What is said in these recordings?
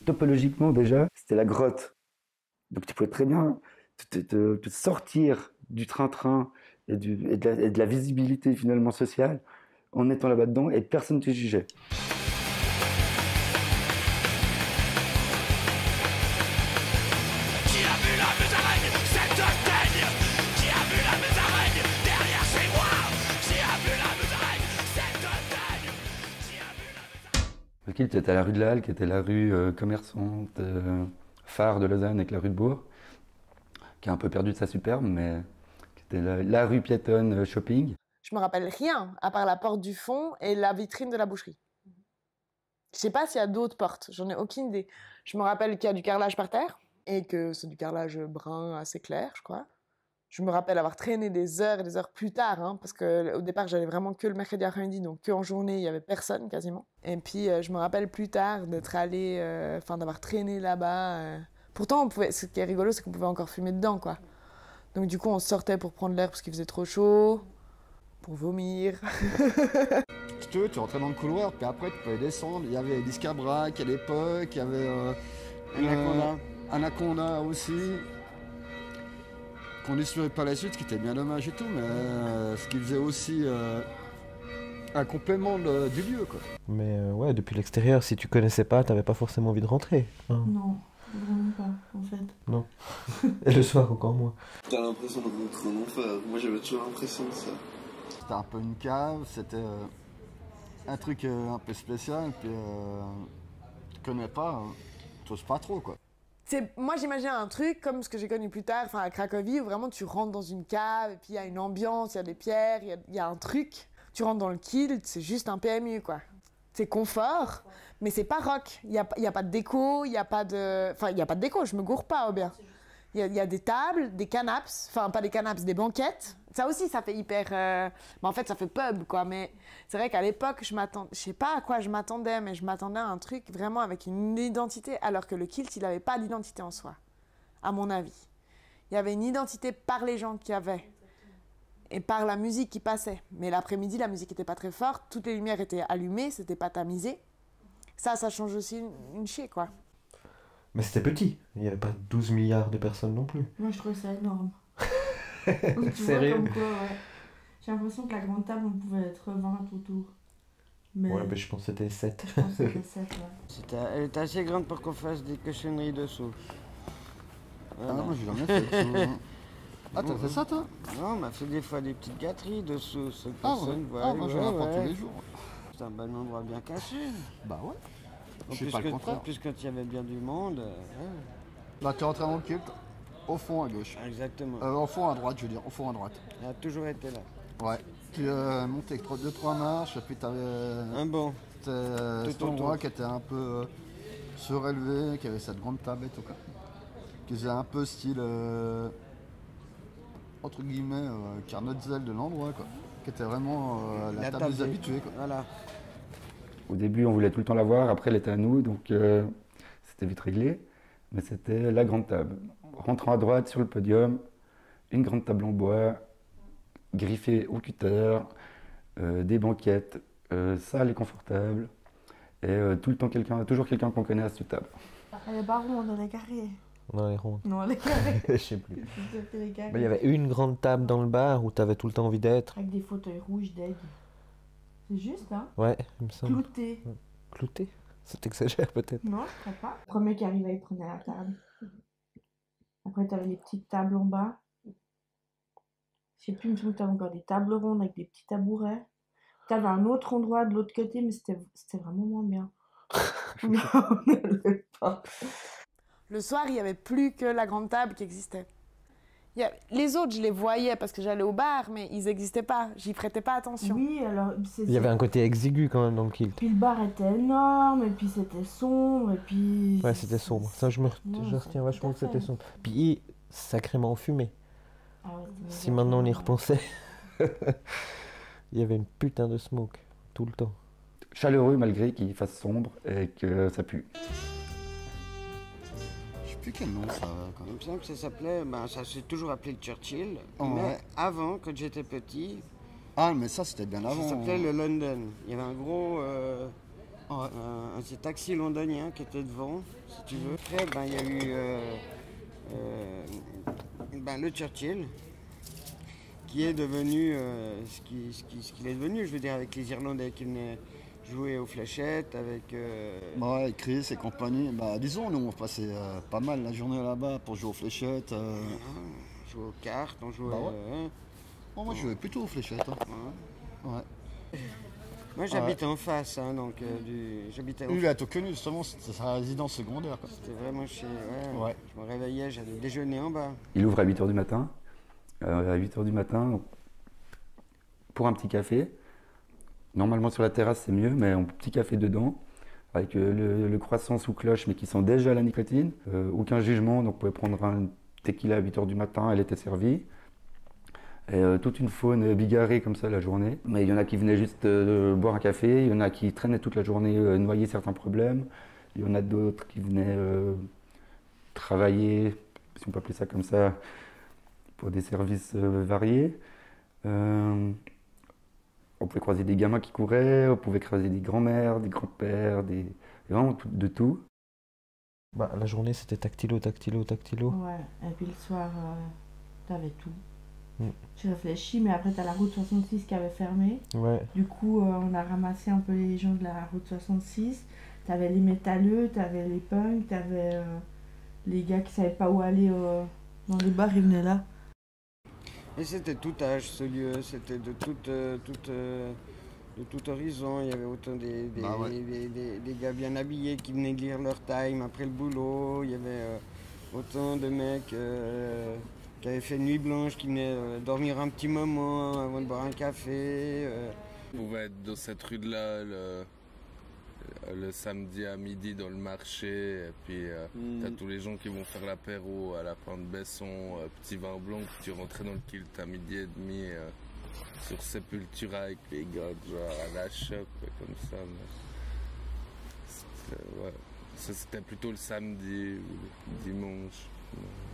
Topologiquement déjà, c'était la grotte. Donc tu pouvais très bien te sortir du train-train et de la visibilité finalement sociale en étant là-bas dedans et personne ne te jugeait. Qui a vu la musaraigne, cette teigne? Qui a vu la musaraigne derrière chez moi? Qui a vu la musaraigne, cette teigne? Qui a vu la musaraigne? Le Kilt était à la rue de la Halle, qui était la rue commerçante, phare de Lausanne avec la rue de Bourg, qui a un peu perdu de sa superbe, mais qui était la rue piétonne shopping. Je me rappelle rien, à part la porte du fond et la vitrine de la boucherie. Je sais pas s'il y a d'autres portes, j'en ai aucune idée. Je me rappelle qu'il y a du carrelage par terre, et que c'est du carrelage brun assez clair, je crois. Je me rappelle avoir traîné des heures et des heures plus tard, hein, parce qu'au départ, j'allais vraiment que le mercredi après-midi, donc qu'en journée, il y avait personne quasiment. Et puis, je me rappelle plus tard d'être allé, d'avoir traîné là-bas. Pourtant, ce qui est rigolo, c'est qu'on pouvait encore fumer dedans, quoi. Donc du coup, on sortait pour prendre l'air parce qu'il faisait trop chaud, pour vomir. Si tu veux, tu rentrais dans le couloir, puis après tu pouvais descendre. Il y avait Discabrac à l'époque, il y avait Anaconda aussi. Qu'on n'y suivait pas la suite, ce qui était bien dommage et tout, mais ce qui faisait aussi un complément du lieu, quoi. Mais ouais, depuis l'extérieur, si tu connaissais pas, t'avais pas forcément envie de rentrer. Hein. Non, vraiment pas, en fait. Non. Et le soir, encore moins. T'as l'impression de rentrer en enfer. Moi, j'avais toujours l'impression de ça. C'était un peu une cave, c'était un truc un peu spécial, puis tu connais pas, t'oses pas trop, quoi. Moi, j'imagine un truc comme ce que j'ai connu plus tard, à Cracovie, où vraiment tu rentres dans une cave, et puis il y a une ambiance, il y a des pierres, il y a un truc. Tu rentres dans le Kilt, c'est juste un PMU, quoi. C'est confort, mais c'est pas rock. Il y a pas de déco, il y a pas de... Enfin, il y a pas de déco, je me gourre pas, au bien. Il y a des tables, des canapes, enfin pas des canapes, des banquettes. Ça aussi, ça fait hyper... Mais en fait, ça fait pub, quoi. Mais c'est vrai qu'à l'époque, je sais pas à quoi je m'attendais, mais je m'attendais à un truc vraiment avec une identité, alors que le Kilt, il avait pas d'identité en soi, à mon avis. Il y avait une identité par les gens qu'il y avait et par la musique qui passait. Mais l'après-midi, la musique était pas très forte, toutes les lumières étaient allumées, c'était pas tamisé. Ça change aussi une chier, quoi. Mais c'était petit, il n'y avait pas 12 milliards de personnes non plus. Moi, je trouvais ça énorme. Sérieux? Comme quoi, ouais. J'ai l'impression que la grande table, on pouvait être 20 autour. Mais... Ouais, mais je pense que c'était 7. Je pense que c'était 7, ouais. Elle était assez grande pour qu'on fasse des cochonneries dessous. Ah non, moi j'ai jamais fait dessous. Ah, t'as fait ça, toi? Non, on m'a fait des fois des petites gâteries dessous, ce que Ah, personne ouais. voit. Ah, moi je vais tous les jours. C'est un bon endroit bien caché. Bah ouais. En Je sais plus, pas le contraire. en plus, quand il y avait bien du monde. Là, tu es rentré dans le Kilt, au fond à gauche. Exactement. Au fond à droite, je veux dire, au fond à droite. Elle a toujours été là. Ouais. Tu montais avec 2-3 marches, et puis t'avais Un bon. cet endroit qui était un peu surélevé, qui avait cette grande table et tout, quoi. Qui faisait un peu style, entre guillemets, Carnotzel de l'endroit, quoi. Qui était vraiment la table des habitués, quoi. Voilà. Au début, on voulait tout le temps la voir, après elle était à nous, donc c'était vite réglé. Mais c'était la grande table. Rentrant à droite sur le podium, une grande table en bois, griffée au cutter, des banquettes, sale et confortable, et tout le temps toujours quelqu'un qu'on connaît à cette table. Elle est pas ronde, elle est carrée. Non, les rondes. Non, elle est carrée. Je sais plus. Elle est carrée. Mais il y avait une grande table dans le bar où t'avais tout le temps envie d'être. Avec des fauteuils rouges d'aigle. C'est juste, hein? Ouais, il me semble. Clouté. Clouté? Ça t'exagère peut-être. Non, je crois pas. Le premier qui arrivait, il prenait la table. Après, t'avais les petites tables en bas. Je sais plus, il me semble que t'avais encore des tables rondes avec des petits tabourets. T'avais un autre endroit de l'autre côté, mais c'était vraiment moins bien. Non, ne le pas. Le soir, il n'y avait plus que la grande table qui existait. Les autres, je les voyais parce que j'allais au bar, mais ils n'existaient pas. J'y prêtais pas attention. Oui, alors... Il y avait un côté exigu quand même dans le Kilt. Puis le bar était énorme, et puis c'était sombre, et puis... Ouais, c'était sombre. Ça, je retiens vachement que c'était sombre. Puis sacrément fumé. Ah ouais, si maintenant on y repensait, il y avait une putain de smoke tout le temps. Chaleureux malgré qu'il fasse sombre et que ça pue. Je sais plus quel nom ça quand Il même. me semble que ça s'appelait, ça s'est toujours appelé le Churchill, Oh, mais ouais. avant, quand j'étais petit, Ah, mais ça c'était bien ça avant. s'appelait le London. Il y avait Ouais. Un taxi londonien qui était devant, si tu veux. Après, ben, il y a eu le Churchill, qui est devenu ce qu'il est devenu, je veux dire, avec les Irlandais qui venaient jouer aux fléchettes, avec... Ouais, Chris et compagnie. Bah, disons, nous, on passait pas mal la journée là-bas pour jouer aux fléchettes. on jouait aux cartes, on jouait... Bah ouais. Bon, moi, je jouais plutôt aux fléchettes. Hein. Ouais. Moi, j'habitais en face, hein, donc j'habitais Lui, il a tout connu, justement, c'était sa résidence secondaire. Quoi. C'était vraiment chez... Ouais. Je me réveillais, j'allais déjeuner en bas. Il ouvre à 8h du matin. À 8h du matin, pour un petit café. Normalement sur la terrasse c'est mieux, mais un petit café dedans, avec le croissant sous cloche, mais qui sent déjà la nicotine. Aucun jugement, donc on pouvait prendre un tequila à 8h du matin, elle était servie. Et toute une faune bigarrée comme ça la journée. Mais il y en a qui venaient juste boire un café, il y en a qui traînaient toute la journée noyer certains problèmes. Il y en a d'autres qui venaient travailler, si on peut appeler ça comme ça, pour des services variés. On pouvait croiser des gamins qui couraient, on pouvait croiser des grands-mères, des grands-pères, vraiment de tout. Bah, la journée c'était tactilo. Ouais, et puis le soir, t'avais tout. Mm. J'ai réfléchi, mais après t'as la route 66 qui avait fermé. Ouais. Du coup, on a ramassé un peu les gens de la route 66. T'avais les métalleux, t'avais les punks, t'avais les gars qui savaient pas où aller dans les bars, ils venaient là. Et c'était tout âge, ce lieu, c'était de tout horizon. Il y avait autant des gars bien habillés qui venaient lire leur time après le boulot. Il y avait autant de mecs qui avaient fait nuit blanche, qui venaient dormir un petit moment avant de boire un café. On pouvait être dans cette rue-là le samedi à midi dans le marché, et puis t'as tous les gens qui vont faire l'apéro à la Pente Besson, petit vin blanc, puis tu rentrais dans le kilt à midi et demi sur Sepultura avec les gars genre à la shop comme ça. Ça c'était plutôt le samedi ou le dimanche.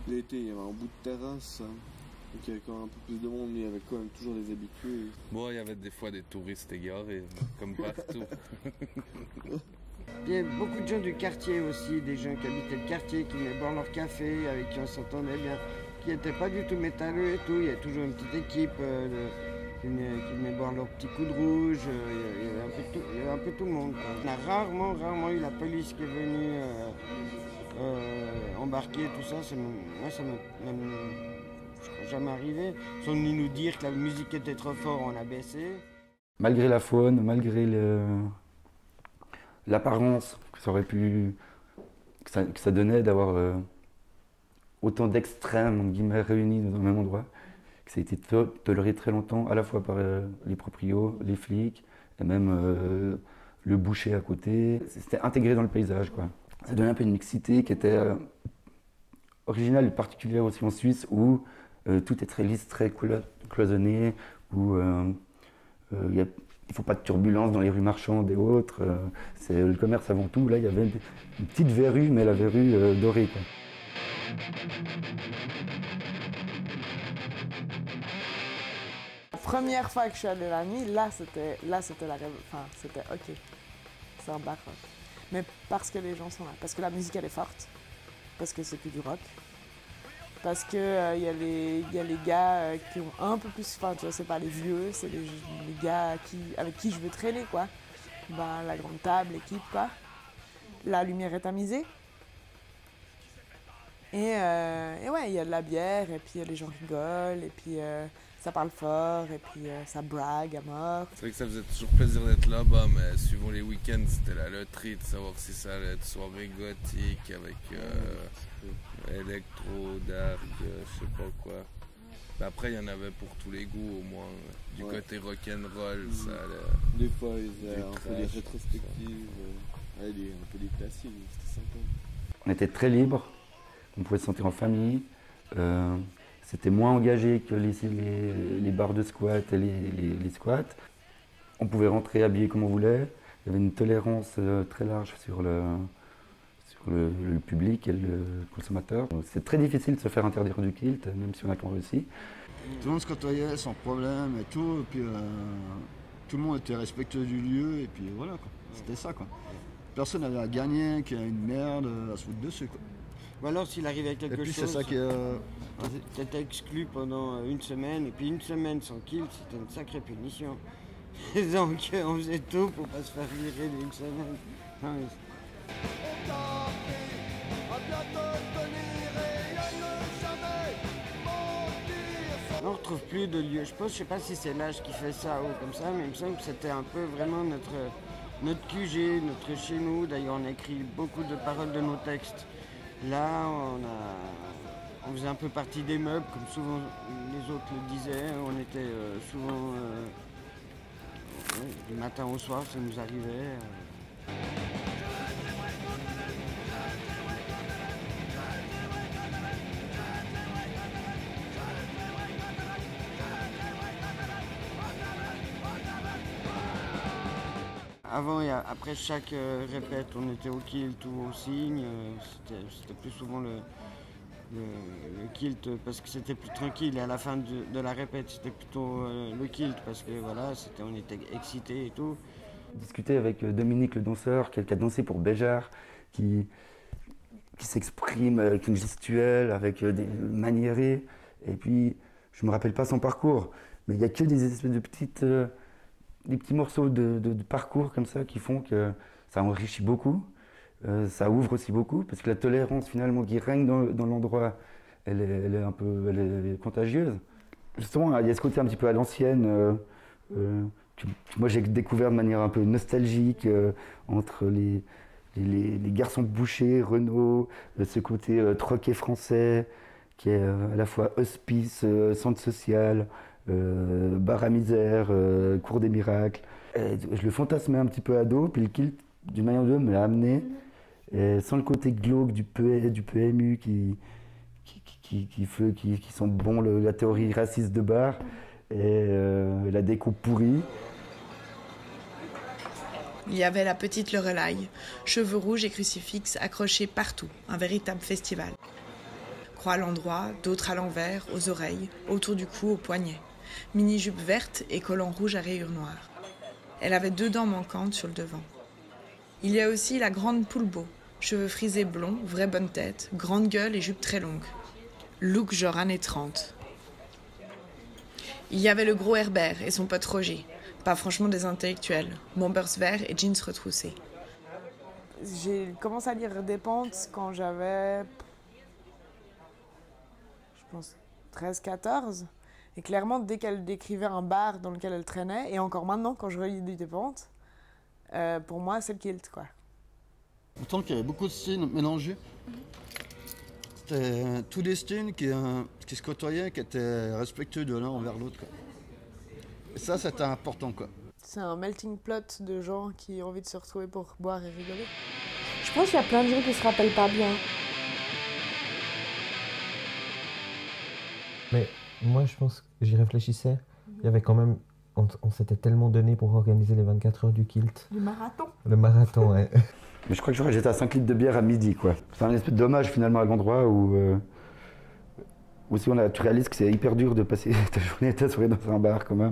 L'été, il y avait un bout de terrasse, donc il y avait quand même un peu plus de monde, mais il y avait quand même toujours des habitués. Bon, il y avait des fois des touristes égarés, comme partout. Il y avait beaucoup de gens du quartier aussi, des gens qui habitaient le quartier, qui venaient boire leur café, avec qui on s'entendait bien, qui n'étaient pas du tout métalleux et tout. Il y avait toujours une petite équipe qui venait boire leur petit coup de rouge. Il y avait un peu tout le monde. Quoi. On a rarement eu la police qui est venue embarquer, tout ça. Moi, ça m'est jamais arrivé. Ils sont venus nous dire que la musique était trop forte, on a baissé. Malgré la faune, malgré l'apparence que ça aurait pu, que ça donnait d'avoir autant d'extrêmes entre guillemets réunis dans un même endroit, que ça a été toléré très longtemps, à la fois par les proprios, les flics, et même le boucher à côté. C'était intégré dans le paysage, quoi. Ça donnait un peu une mixité qui était originale et particulière aussi en Suisse, où tout est très lisse, très cloisonné, où il ne faut pas de turbulence dans les rues marchandes et autres. C'est le commerce avant tout. Là, il y avait une petite verrue, mais la verrue dorée, quoi. La première fois que je suis allée la nuit, c'était c'était ok, c'est un bar rock. Mais parce que les gens sont là, parce que la musique elle est forte, parce que c'est plus du rock, parce que y a les gars qui ont un peu plus, enfin tu vois, c'est pas les vieux, c'est les gars avec qui je veux traîner, quoi. Ben, la grande table, l'équipe, quoi. La lumière est tamisée. Et ouais, il y a de la bière, et puis les gens rigolent, et puis ça parle fort, et puis ça brague à mort. C'est vrai que ça faisait toujours plaisir d'être là-bas, mais suivant les week-ends, c'était la loterie de savoir si ça allait être soirée gothique avec électro, dark, je sais pas quoi. Mais après, il y en avait pour tous les goûts, au moins. Du côté rock'n'roll, ça allait. Des fois, ils faisaient un peu des rétrospectives, un peu des classiques, c'était sympa. On était très libre, on pouvait se sentir en famille. C'était moins engagé que les bars de squat et les squats. On pouvait rentrer habillé comme on voulait. Il y avait une tolérance très large sur le public et le consommateur. C'est très difficile de se faire interdire du kilt, même si on a qu'on réussi. Tout le monde se côtoyait sans problème et tout. Et puis tout le monde était respectueux du lieu et puis voilà, quoi. C'était ça, quoi. Personne n'avait à gagner, qu'il y a une merde à se foutre dessus, quoi. Ou alors s'il arrivait Et quelque puis c'est chose, ça qui t'étais exclu pendant une semaine, et puis une semaine sans kill, c'était une sacrée punition. Donc on faisait tout pour pas se faire virer d'une semaine. Non, mais on retrouve plus de lieux. Je sais pas si c'est l'âge qui fait ça ou comme ça, mais il me semble que c'était un peu vraiment notre QG, notre chez nous. D'ailleurs, on a écrit beaucoup de paroles de nos textes. Là, on faisait un peu partie des meubles, comme souvent les autres le disaient. On était souvent du matin au soir, ça nous arrivait. Avant et après chaque répète, on était au kilt ou au signe. C'était plus souvent le kilt parce que c'était plus tranquille. Et à la fin de la répète, c'était plutôt le kilt parce que voilà, on était excités et tout. Discuter avec Dominique le danseur, qui a dansé pour Béjart, qui s'exprime avec une gestuelle, avec des maniérés. Et puis, je me rappelle pas son parcours, mais il n'y a que des espèces de petites... des petits morceaux de parcours comme ça qui font que ça enrichit beaucoup, ça ouvre aussi beaucoup, parce que la tolérance finalement qui règne dans l'endroit, elle est contagieuse. Justement, il y a ce côté un petit peu à l'ancienne. Moi j'ai découvert de manière un peu nostalgique entre les garçons bouchers, Renault, ce côté troquet français, qui est à la fois hospice, centre social, bar à misère, cours des miracles. Et je le fantasmais un petit peu ado, puis le kilt, d'une manière ou d'une autre, me l'a amené. Et sans le côté glauque du PMU qui sent bon la théorie raciste de bar et la déco pourrie. Il y avait la petite Lorelai, cheveux rouges et crucifix accrochés partout, un véritable festival. Croix à l'endroit, d'autres à l'envers, aux oreilles, autour du cou, aux poignets. Mini-jupe verte et collant rouge à rayures noires. Elle avait 2 dents manquantes sur le devant. Il y a aussi la grande Poulbeau, cheveux frisés blonds, vraie bonne tête, grande gueule et jupe très longue. Look genre années 30. Il y avait le gros Herbert et son pote Roger, pas franchement des intellectuels, bombers verts et jeans retroussés. J'ai commencé à lire des pentes quand j'avais, je pense, 13-14. Et clairement, dès qu'elle décrivait un bar dans lequel elle traînait, et encore maintenant, quand je relis des pentes, pour moi, c'est le kilt, quoi. Autant qu'il y avait beaucoup de styles mélangés. C'était tous des styles qui se côtoyaient, qui étaient respectueux de l'un envers l'autre, quoi. Et ça, c'était important, quoi. C'est un melting pot de gens qui ont envie de se retrouver pour boire et rigoler. Je pense qu'il y a plein de gens qui se rappellent pas bien. Mais moi, je pense que j'y réfléchissais. Il y avait quand même... On s'était tellement donné pour organiser les 24 heures du kilt. Le marathon. Le marathon, ouais. Mais je crois que j'étais à 5 litres de bière à midi, quoi. C'est un espèce d'hommage finalement à l'endroit où si tu réalises que c'est hyper dur de passer ta journée et ta soirée dans un bar quand même.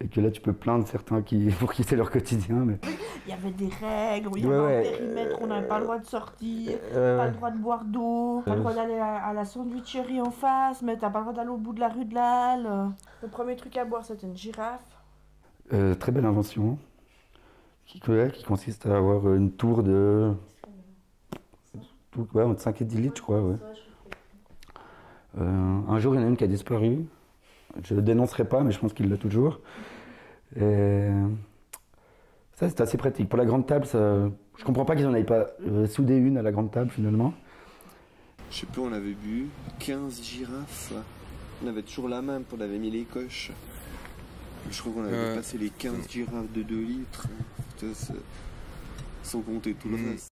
Et que là, tu peux plaindre certains pour quitter leur quotidien. Mais... Il y avait des règles, il y avait un périmètre, on n'avait pas le droit de sortir, pas le droit de boire d'eau, pas le droit d'aller à la sandwicherie en face, mais t'as pas le droit d'aller au bout de la rue de la Halle. Le premier truc à boire, c'était une girafe. Très belle invention, qui consiste à avoir une tour de... entre 5 et 10 litres, je crois. Ouais. Un jour, il y en a une qui a disparu. Je ne le dénoncerai pas, mais je pense qu'il l'a toujours. Et ça, c'est assez pratique. Pour la grande table, je comprends pas qu'ils n'en aient pas soudé une à la grande table, finalement. Je sais plus, on avait bu 15 girafes. On avait toujours la même, on avait mis les coches. Je crois qu'on avait dépassé les 15 girafes de 2 litres. Sans compter tout le reste.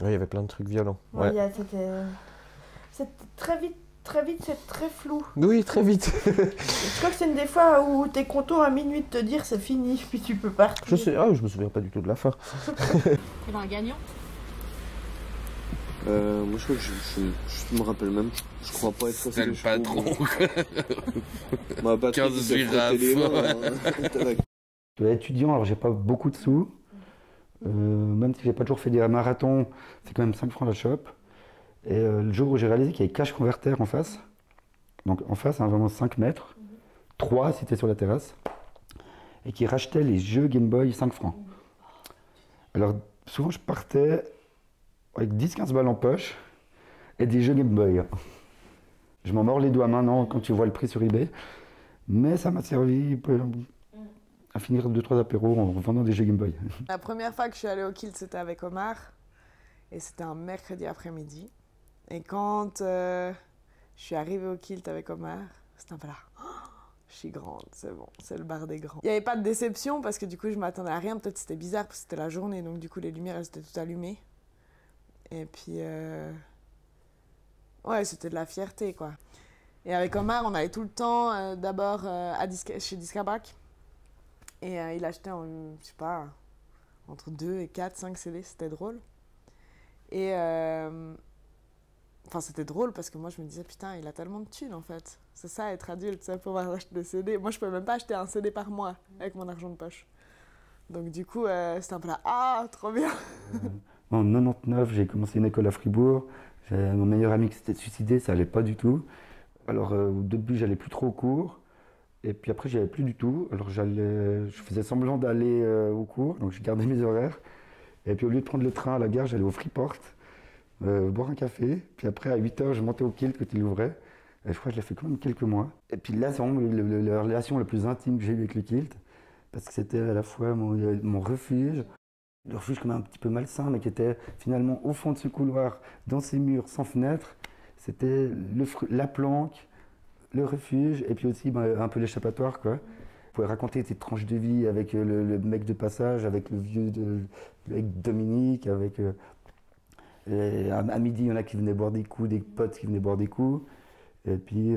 Ouais, il y avait plein de trucs violents. Ouais. C'était très vite, c'est très flou. Oui, très vite. Je crois que c'est une des fois où t'es content à minuit de te dire c'est fini, puis tu peux partir. Je me souviens pas du tout de la fin. Et un gagnant moi je crois que je me rappelle même. Je crois pas être ça. C'est le patron. Ma batterie 15 girafes. Je suis étudiant, alors j'ai pas beaucoup de sous. Même si j'ai pas toujours fait des marathons, c'est quand même 5 francs la chope. Et le jour où j'ai réalisé qu'il y avait Cash Converter en face, donc en face, hein, vraiment 5 mètres, 3 si tu es sur la terrasse, et qui rachetait les jeux Game Boy 5 francs. Alors souvent je partais avec 10-15 balles en poche et des jeux Game Boy. Je m'en mords les doigts maintenant quand tu vois le prix sur eBay, mais ça m'a servi à finir 2-3 apéros en vendant des jeux Game Boy. La première fois que je suis allée au Kilt, c'était avec Omar, et c'était un mercredi après-midi. Et quand je suis arrivée au Kilt avec Omar, c'était un peu là. Je suis grande, c'est bon, c'est le bar des grands. Il n'y avait pas de déception parce que du coup je m'attendais à rien, peut-être c'était bizarre parce que c'était la journée, donc du coup les lumières elles étaient toutes allumées. Et puis ouais, c'était de la fierté quoi. Et avec Omar on allait tout le temps d'abord chez Discabac et il achetait je sais pas, entre 2 et 4, 5 CD, c'était drôle. Et enfin, c'était drôle parce que moi, je me disais, putain, il a tellement de thunes, en fait. C'est ça, être adulte, ça, pouvoir acheter des CD. Moi, je pouvais même pas acheter un CD par mois avec mon argent de poche. Donc, du coup, c'était un peu là, ah, trop bien. En 99, j'ai commencé une école à Fribourg. J'avais mon meilleur ami qui s'était suicidé, ça allait pas du tout. Alors, au début, j'allais plus trop aux cours. Et puis après, j'y allais plus du tout. Alors, je faisais semblant d'aller aux cours, donc je gardais mes horaires. Et puis, au lieu de prendre le train à la gare, j'allais au Freeport. Boire un café, puis après à 8h je montais au Kilt quand il ouvrait, et je crois que je l'ai fait quand même quelques mois. Et puis là c'est vraiment la relation la plus intime que j'ai eue avec le Kilt, parce que c'était à la fois mon refuge, le refuge quand même un petit peu malsain, mais qui était finalement au fond de ce couloir, dans ces murs sans fenêtre, c'était la planque, le refuge, et puis aussi un peu l'échappatoire quoi. On pouvait raconter tes tranches de vie avec le mec de passage, avec le vieux avec Dominique, avec... à midi, il y en a qui venaient boire des coups, des potes qui venaient boire des coups. Et puis,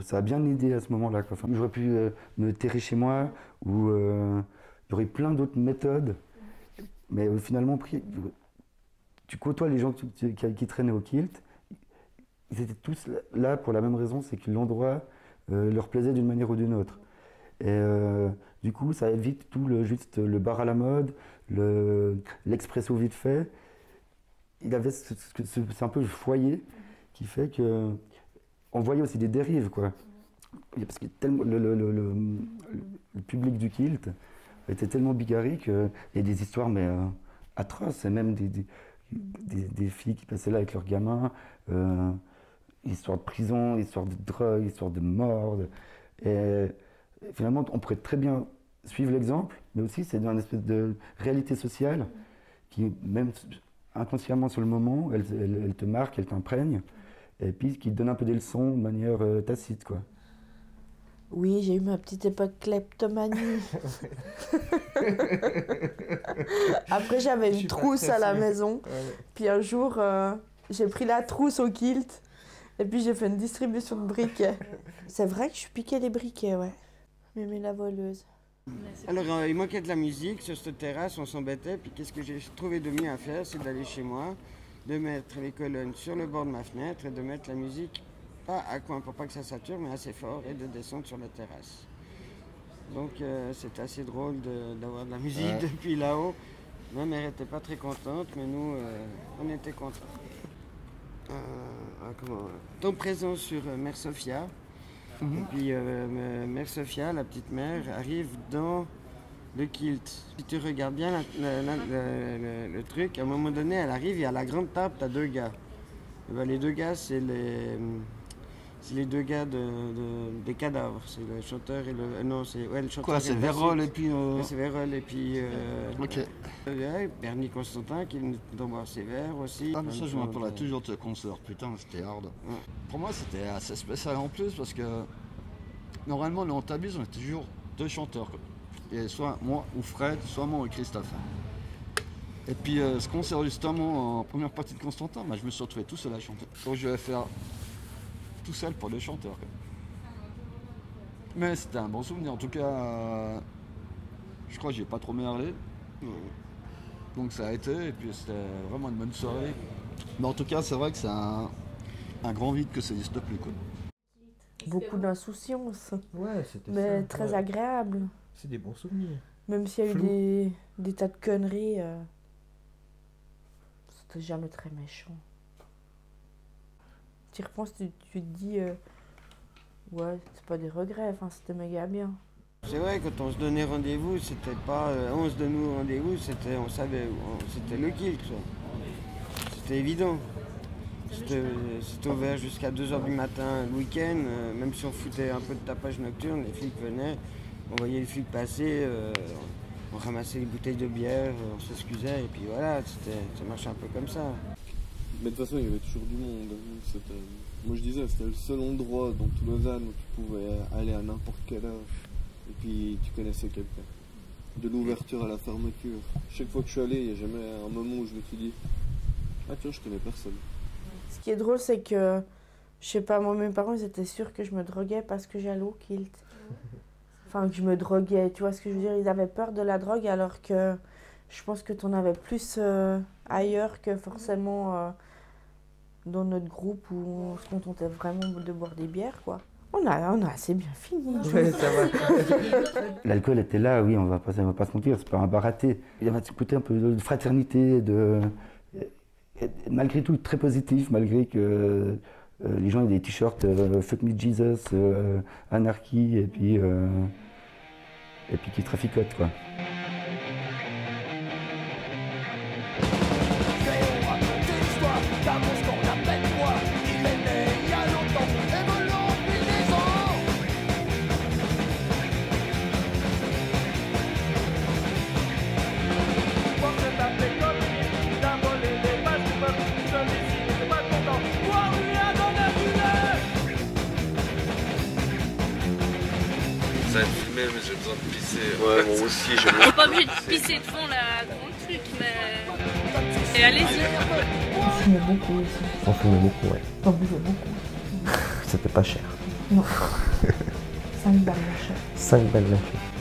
ça a bien aidé à ce moment-là. Enfin, j'aurais pu me terrer chez moi, ou il y aurait plein d'autres méthodes. Mais finalement, tu côtoies les gens qui traînaient au Kilt. Ils étaient tous là pour la même raison, c'est que l'endroit leur plaisait d'une manière ou d'une autre. Et du coup, ça évite juste le bar à la mode, l'expresso vite fait. Il avait c'est un peu le foyer qui fait que on voyait aussi des dérives quoi. Parce que le public du Kilt était tellement bigarré qu'il y a des histoires mais atroces, et même des filles qui passaient là avec leurs gamins, histoire de prison, histoire de drogue, histoire de mort. Et finalement, on pourrait très bien suivre l'exemple, mais aussi c'est une espèce de réalité sociale qui, même inconsciemment sur le moment, elle te marque, elle t'imprègne, et puis qui te donne un peu des leçons de manière tacite, quoi. Oui, j'ai eu ma petite époque kleptomanie. Après, j'avais une trousse à la maison, puis un jour, j'ai pris la trousse au Kilt, et puis j'ai fait une distribution de briquets. C'est vrai que je piquais les briquets, ouais. Mais la voleuse. Alors, il manquait de la musique sur cette terrasse, on s'embêtait. Puis, qu'est-ce que j'ai trouvé de mieux à faire? C'est d'aller chez moi, de mettre les colonnes sur le bord de ma fenêtre et de mettre la musique, pas à coin pour pas que ça sature, mais assez fort, et de descendre sur la terrasse. Donc, c'est assez drôle d'avoir de la musique depuis là-haut. Ma mère n'était pas très contente, mais nous, on était contents. Ton présent sur Mère Sophia. Et puis Mère Sophia, la petite mère, arrive dans le Kilt. Si tu regardes bien le truc, à un moment donné, elle arrive et à la grande table, tu as 2 gars. Et ben, les 2 gars, c'est les 2 gars des cadavres. C'est le chanteur et le... Non, c'est le chanteur. Quoi, c'est Vérol et puis... C'est Vérol et puis... Ok. Bernie Constantin qui venait d'en boire ses verres aussi. Ah mais ça je me rappellerai toujours de ce concert, putain c'était hard. Ouais. Pour moi c'était assez spécial en plus parce que normalement nous en Tabise on était toujours 2 chanteurs quoi. Et soit moi ou Fred, soit moi ou Christophe. Et puis ce concert justement en première partie de Constantin, je me suis retrouvé tout seul à chanter. Donc je vais faire tout seul pour 2 chanteurs quoi. Mais c'était un bon souvenir en tout cas, je crois que j'ai pas trop merdé. Donc ça a été, et puis c'était vraiment une bonne soirée. Mais en tout cas, c'est vrai que c'est un grand vide que ça n'existe plus, quoi. Beaucoup d'insouciance. Ouais, c'était mais ça. très agréable. C'est des bons souvenirs. Même s'il y a eu des tas de conneries, c'était jamais très méchant. Tu y repenses, tu te dis, ouais, c'est pas des regrets, enfin, c'était méga bien. C'est vrai, quand on se donnait rendez-vous, c'était pas on se donne rendez-vous, on savait, c'était le kilt, quoi. C'était évident. C'était ouvert jusqu'à 2h du matin le week-end, même si on foutait un peu de tapage nocturne, les flics venaient, on voyait les flics passer, on ramassait les bouteilles de bière, on s'excusait, et puis voilà, ça marchait un peu comme ça. Mais de toute façon, il y avait toujours du monde. Moi je disais, c'était le seul endroit dans tout Lausanne où tu pouvais aller à n'importe quelle heure. Et puis tu connaissais quelqu'un. De l'ouverture à la fermeture. Chaque fois que je suis allé, il n'y a jamais un moment où je me suis dit, ah tiens, je connais personne. Ce qui est drôle, c'est que, je sais pas, moi, mes parents, ils étaient sûrs que je me droguais parce que j'allais au kilt. Enfin, que je me droguais, tu vois ce que je veux dire? Ils avaient peur de la drogue, alors que je pense que t'en avais plus ailleurs que forcément dans notre groupe où on se contentait vraiment de boire des bières, quoi. On a assez bien fini. Ouais, ça va. L'alcool était là, oui, on va pas se mentir, c'est pas un bar raté. Il y avait ce côté un peu de fraternité, malgré tout très positif, malgré que les gens aient des t-shirts Fuck Me Jesus, Anarchy, et puis qui traficotent, quoi. Ça va être filmé, mais j'ai besoin de pisser. Ouais, moi aussi, j'aime On n'est pas obligé de pisser de fond la grande truc, mais. Et allez-y. On fumait beaucoup aussi. On fumait beaucoup, ouais. On buvait beaucoup. C'était pas cher. Non. 5 balles d'achat. 5 balles d'achat.